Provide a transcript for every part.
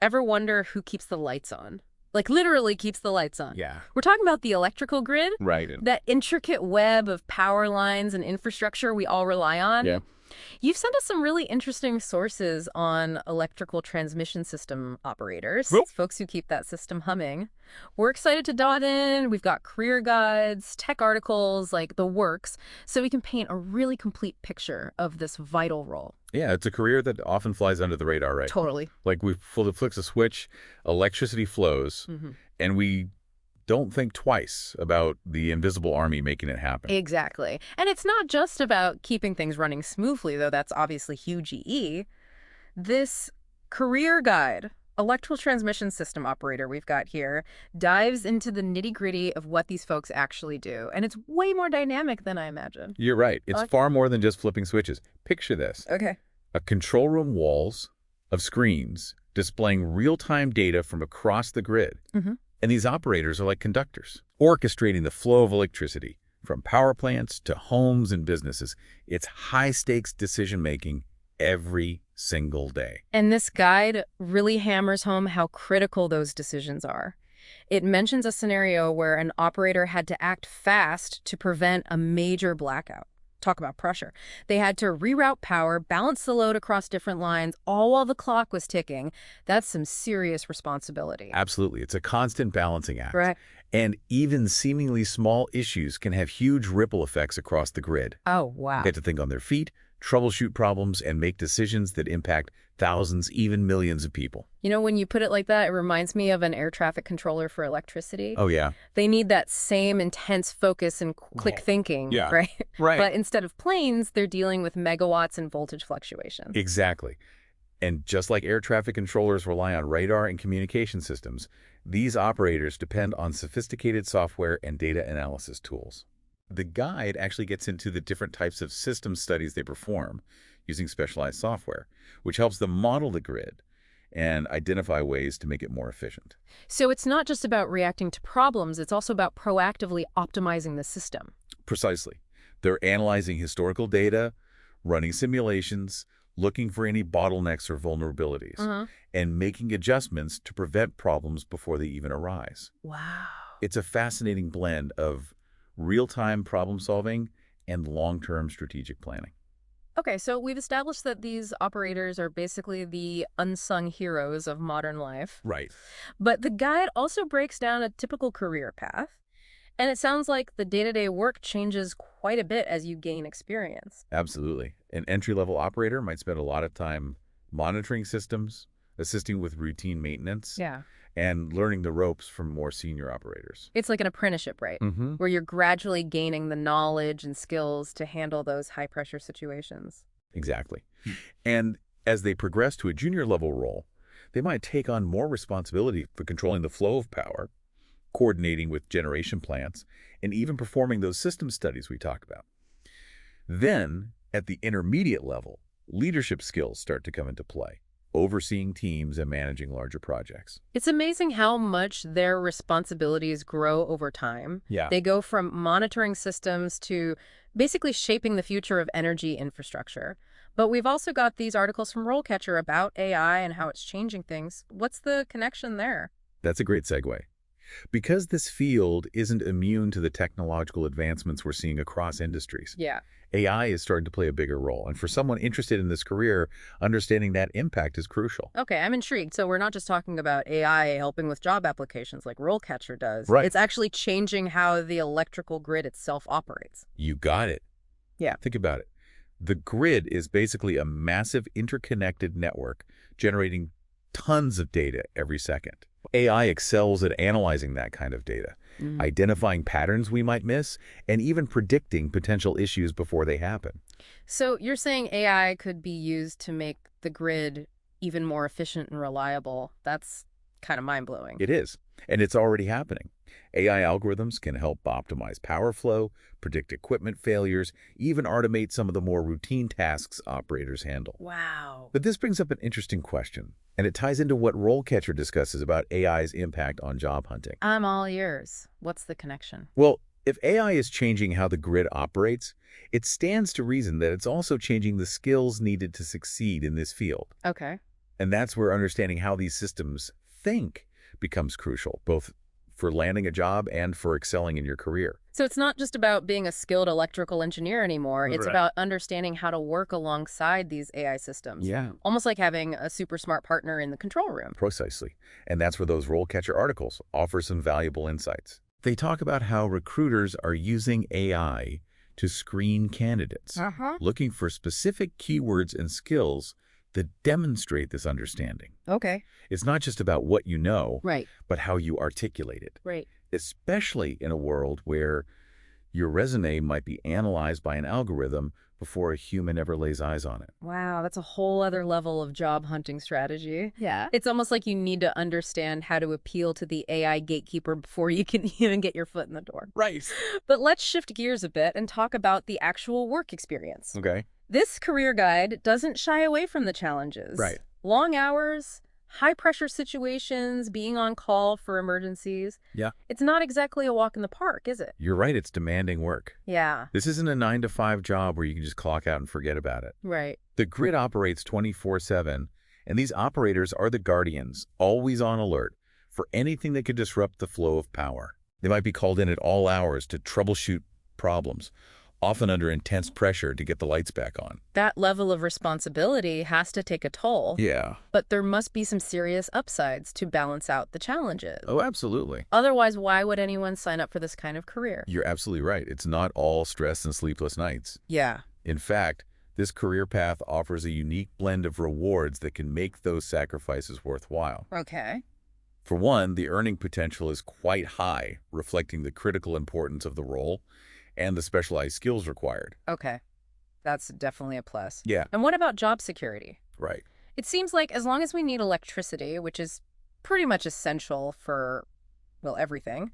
Ever wonder who keeps the lights on? Like literally keeps the lights on. Yeah. We're talking about the electrical grid, Right. that intricate web of power lines and infrastructure we all rely on. Yeah. You've sent us some really interesting sources on electrical transmission system operators, Cool. folks who keep that system humming. We're excited to dive in. We've got career guides, tech articles, like the works, so we can paint a really complete picture of this vital role. Yeah, it's a career that often flies under the radar, right? Totally. Like flicks a switch, electricity flows, and we don't think twice about the invisible army making it happen. Exactly. And it's not just about keeping things running smoothly, though that's obviously huge EE. This career guide, electrical transmission system operator we've got here, dives into the nitty-gritty of what these folks actually do. And it's way more dynamic than I imagined. You're right. It's far more than just flipping switches. Picture this. Okay. A control room walls of screens displaying real-time data from across the grid. And these operators are like conductors, orchestrating the flow of electricity from power plants to homes and businesses. It's high-stakes decision-making every single day. And this guide really hammers home how critical those decisions are. It mentions a scenario where an operator had to act fast to prevent a major blackout. Talk about pressure. They had to reroute power, balance the load across different lines, all while the clock was ticking. That's some serious responsibility. Absolutely. It's a constant balancing act. Right. And even seemingly small issues can have huge ripple effects across the grid. Oh, wow. They have to think on their feet, troubleshoot problems, and make decisions that impact thousands, even millions of people. You know, when you put it like that, it reminds me of an air traffic controller for electricity. Oh, yeah. They need that same intense focus and quick thinking, Yeah. right? Right. But instead of planes, they're dealing with megawatts and voltage fluctuations. Exactly. And just like air traffic controllers rely on radar and communication systems, these operators depend on sophisticated software and data analysis tools. The guide actually gets into the different types of system studies they perform using specialized software, which helps them model the grid and identify ways to make it more efficient. So it's not just about reacting to problems, it's also about proactively optimizing the system. Precisely. They're analyzing historical data, running simulations, looking for any bottlenecks or vulnerabilities, and making adjustments to prevent problems before they even arise. Wow. It's a fascinating blend of real-time problem solving and long-term strategic planning. Okay, so we've established that these operators are basically the unsung heroes of modern life. Right. But the guide also breaks down a typical career path. And it sounds like the day-to-day work changes quite a bit as you gain experience. Absolutely. An entry-level operator might spend a lot of time monitoring systems, assisting with routine maintenance, Yeah. and learning the ropes from more senior operators. It's like an apprenticeship, right? Where you're gradually gaining the knowledge and skills to handle those high-pressure situations. Exactly. And as they progress to a junior-level role, they might take on more responsibility for controlling the flow of power, coordinating with generation plants, and even performing those system studies we talk about. Then, at the intermediate level, leadership skills start to come into play, overseeing teams and managing larger projects. It's amazing how much their responsibilities grow over time. Yeah. They go from monitoring systems to basically shaping the future of energy infrastructure. But we've also got these articles from RoleCatcher about AI and how it's changing things. What's the connection there? That's a great segue. Because this field isn't immune to the technological advancements we're seeing across industries, Yeah. AI is starting to play a bigger role. And for someone interested in this career, understanding that impact is crucial. Okay, I'm intrigued. So we're not just talking about AI helping with job applications like RoleCatcher does. Right. It's actually changing how the electrical grid itself operates. You got it. Yeah. Think about it. The grid is basically a massive interconnected network generating tons of data every second. AI excels at analyzing that kind of data, identifying patterns we might miss, and even predicting potential issues before they happen. So you're saying AI could be used to make the grid even more efficient and reliable. That's kind of mind-blowing. It is, and it's already happening. AI algorithms can help optimize power flow, predict equipment failures, even automate some of the more routine tasks operators handle. Wow. But this brings up an interesting question, and it ties into what RoleCatcher discusses about AI's impact on job hunting. I'm all ears. What's the connection? Well, if AI is changing how the grid operates, it stands to reason that it's also changing the skills needed to succeed in this field. Okay. And that's where understanding how these systems think becomes crucial, both for landing a job and for excelling in your career. So it's not just about being a skilled electrical engineer anymore. It's Right. about understanding how to work alongside these AI systems. Yeah. Almost like having a super smart partner in the control room. Precisely. And that's where those RoleCatcher articles offer some valuable insights. They talk about how recruiters are using AI to screen candidates, Uh-huh. looking for specific keywords and skills that demonstrate this understanding. Okay. It's not just about what you know, Right. but how you articulate it, Right. especially in a world where your resume might be analyzed by an algorithm before a human ever lays eyes on it. Wow, that's a whole other level of job hunting strategy. Yeah. It's almost like you need to understand how to appeal to the AI gatekeeper before you can even get your foot in the door. Right. But let's shift gears a bit and talk about the actual work experience. Okay. This career guide doesn't shy away from the challenges. Right. Long hours, high-pressure situations, being on call for emergencies. Yeah. It's not exactly a walk in the park, is it? You're right, it's demanding work. Yeah, This isn't a 9-to-5 job where you can just clock out and forget about it. right. The grid operates 24/7, and these operators are the guardians, always on alert for anything that could disrupt the flow of power. They might be called in at all hours to troubleshoot problems, often under intense pressure to get the lights back on. That level of responsibility has to take a toll. Yeah. But there must be some serious upsides to balance out the challenges. Oh, absolutely. Otherwise, why would anyone sign up for this kind of career? You're absolutely right. It's not all stress and sleepless nights. Yeah. In fact, this career path offers a unique blend of rewards that can make those sacrifices worthwhile. Okay. For one, the earning potential is quite high, reflecting the critical importance of the role and the specialized skills required. Okay. That's definitely a plus. Yeah. And what about job security? Right. It seems like as long as we need electricity, which is pretty much essential for, well, everything,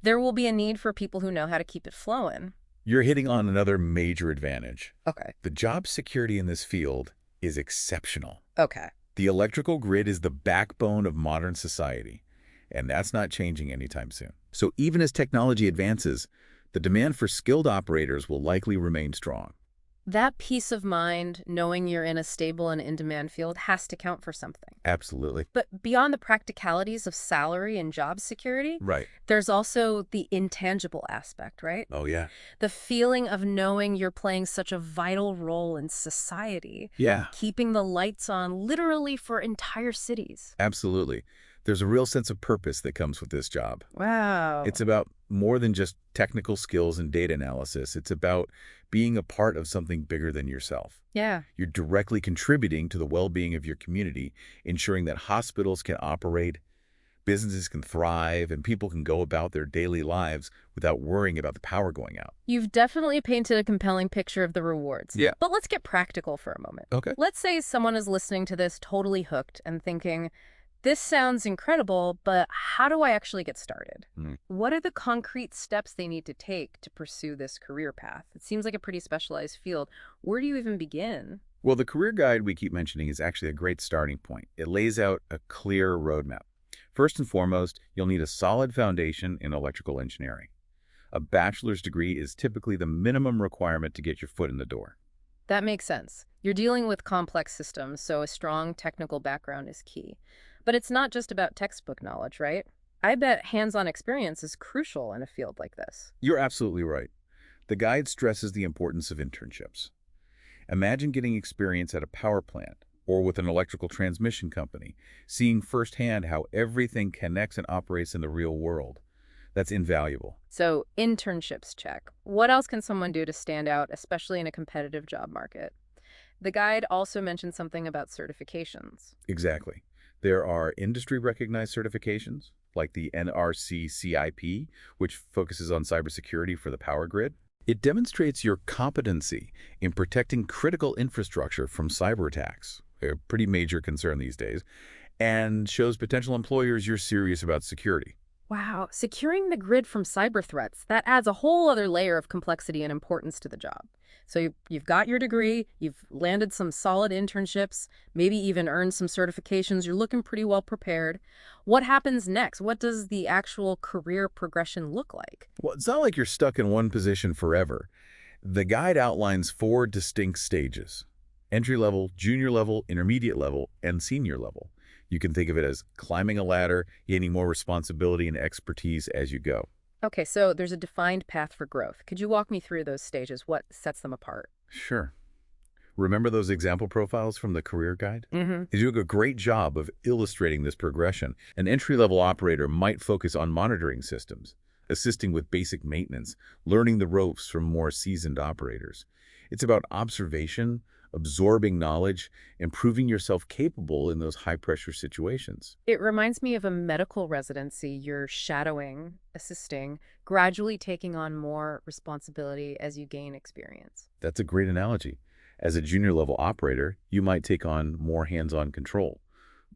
there will be a need for people who know how to keep it flowing. You're hitting on another major advantage. Okay. The job security in this field is exceptional. Okay. The electrical grid is the backbone of modern society, and that's not changing anytime soon. So even as technology advances, the demand for skilled operators will likely remain strong. That peace of mind, knowing you're in a stable and in-demand field, has to count for something. Absolutely. But beyond the practicalities of salary and job security, Right. there's also the intangible aspect, right? Oh, yeah. The feeling of knowing you're playing such a vital role in society, Yeah. keeping the lights on literally for entire cities. Absolutely. There's a real sense of purpose that comes with this job. Wow. It's about more than just technical skills and data analysis. It's about being a part of something bigger than yourself. Yeah. You're directly contributing to the well-being of your community, ensuring that hospitals can operate, businesses can thrive, and people can go about their daily lives without worrying about the power going out. You've definitely painted a compelling picture of the rewards. Yeah. But let's get practical for a moment. Okay. Let's say someone is listening to this totally hooked and thinking, this sounds incredible, but how do I actually get started? What are the concrete steps they need to take to pursue this career path? It seems like a pretty specialized field. Where do you even begin? Well, the career guide we keep mentioning is actually a great starting point. It lays out a clear roadmap. First and foremost, you'll need a solid foundation in electrical engineering. A bachelor's degree is typically the minimum requirement to get your foot in the door. That makes sense. You're dealing with complex systems, so a strong technical background is key. But it's not just about textbook knowledge, right? I bet hands-on experience is crucial in a field like this. You're absolutely right. The guide stresses the importance of internships. Imagine getting experience at a power plant or with an electrical transmission company, seeing firsthand how everything connects and operates in the real world. That's invaluable. So internships check. What else can someone do to stand out, especially in a competitive job market? The guide also mentioned something about certifications. Exactly. There are industry-recognized certifications, like the NRC CIP, which focuses on cybersecurity for the power grid. It demonstrates your competency in protecting critical infrastructure from cyber attacks, a pretty major concern these days, and shows potential employers you're serious about security. Wow, securing the grid from cyber threats, that adds a whole other layer of complexity and importance to the job. So you've got your degree, you've landed some solid internships, maybe even earned some certifications, you're looking pretty well prepared. What happens next? What does the actual career progression look like? Well, it's not like you're stuck in one position forever. The guide outlines 4 distinct stages. Entry level, junior level, intermediate level, and senior level. You can think of it as climbing a ladder, gaining more responsibility and expertise as you go. Okay, so there's a defined path for growth. Could you walk me through those stages? What sets them apart? Sure. Remember those example profiles from the career guide? Mm-hmm. They do a great job of illustrating this progression. An entry-level operator might focus on monitoring systems, assisting with basic maintenance, learning the ropes from more seasoned operators. It's about observation, absorbing knowledge, and proving yourself capable in those high-pressure situations. It reminds me of a medical residency. You're shadowing, assisting, gradually taking on more responsibility as you gain experience. That's a great analogy. As a junior-level operator, you might take on more hands-on control,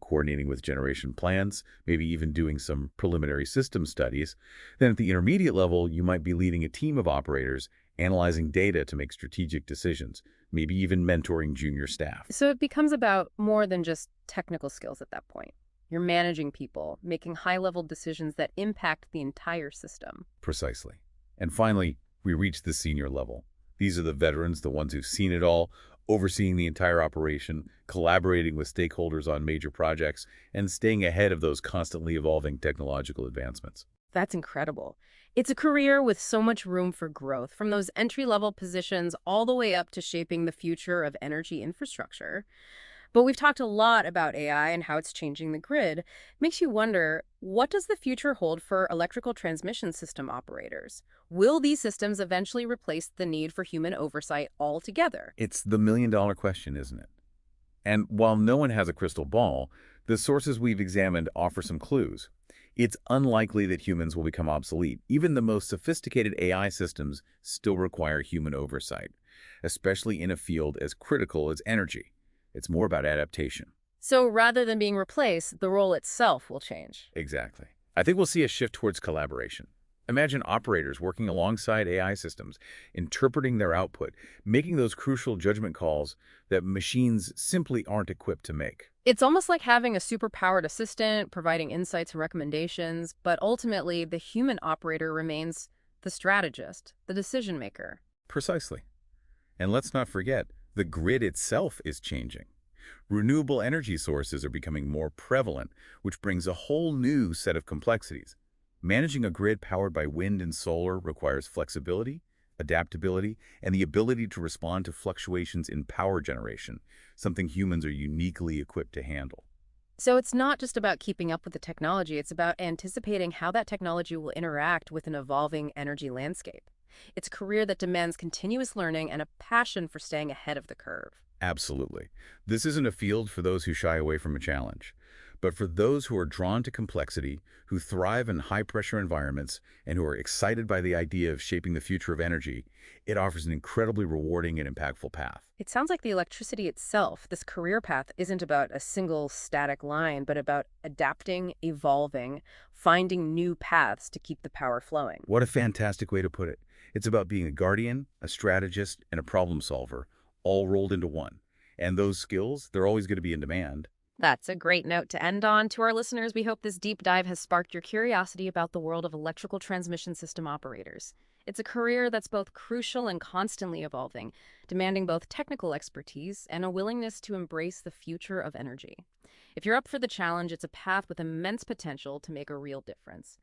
coordinating with generation plans, maybe even doing some preliminary system studies. Then at the intermediate level, you might be leading a team of operators, analyzing data to make strategic decisions, maybe even mentoring junior staff. So it becomes about more than just technical skills at that point. You're managing people, making high-level decisions that impact the entire system. Precisely. And finally, we reach the senior level. These are the veterans, the ones who've seen it all, overseeing the entire operation, collaborating with stakeholders on major projects, and staying ahead of those constantly evolving technological advancements. That's incredible. It's a career with so much room for growth, from those entry-level positions all the way up to shaping the future of energy infrastructure. But we've talked a lot about AI and how it's changing the grid. Makes you wonder, what does the future hold for electrical transmission system operators? Will these systems eventually replace the need for human oversight altogether? It's the million-dollar question, isn't it? And while no one has a crystal ball, the sources we've examined offer some clues. It's unlikely that humans will become obsolete. Even the most sophisticated AI systems still require human oversight, especially in a field as critical as energy. It's more about adaptation. So rather than being replaced, the role itself will change. Exactly. I think we'll see a shift towards collaboration. Imagine operators working alongside AI systems, interpreting their output, making those crucial judgment calls that machines simply aren't equipped to make. It's almost like having a superpowered assistant providing insights and recommendations, but ultimately the human operator remains the strategist, the decision maker. Precisely. And let's not forget, the grid itself is changing. Renewable energy sources are becoming more prevalent, which brings a whole new set of complexities. Managing a grid powered by wind and solar requires flexibility, adaptability, and the ability to respond to fluctuations in power generation, something humans are uniquely equipped to handle. So it's not just about keeping up with the technology, it's about anticipating how that technology will interact with an evolving energy landscape. It's a career that demands continuous learning and a passion for staying ahead of the curve. Absolutely. This isn't a field for those who shy away from a challenge, but for those who are drawn to complexity, who thrive in high-pressure environments, and who are excited by the idea of shaping the future of energy. It offers an incredibly rewarding and impactful path. It sounds like the electricity itself, this career path, isn't about a single static line, but about adapting, evolving, finding new paths to keep the power flowing. What a fantastic way to put it. It's about being a guardian, a strategist, and a problem solver, all rolled into one. And those skills, they're always going to be in demand. That's a great note to end on. To our listeners, we hope this deep dive has sparked your curiosity about the world of electrical transmission system operators. It's a career that's both crucial and constantly evolving, demanding both technical expertise and a willingness to embrace the future of energy. If you're up for the challenge, it's a path with immense potential to make a real difference.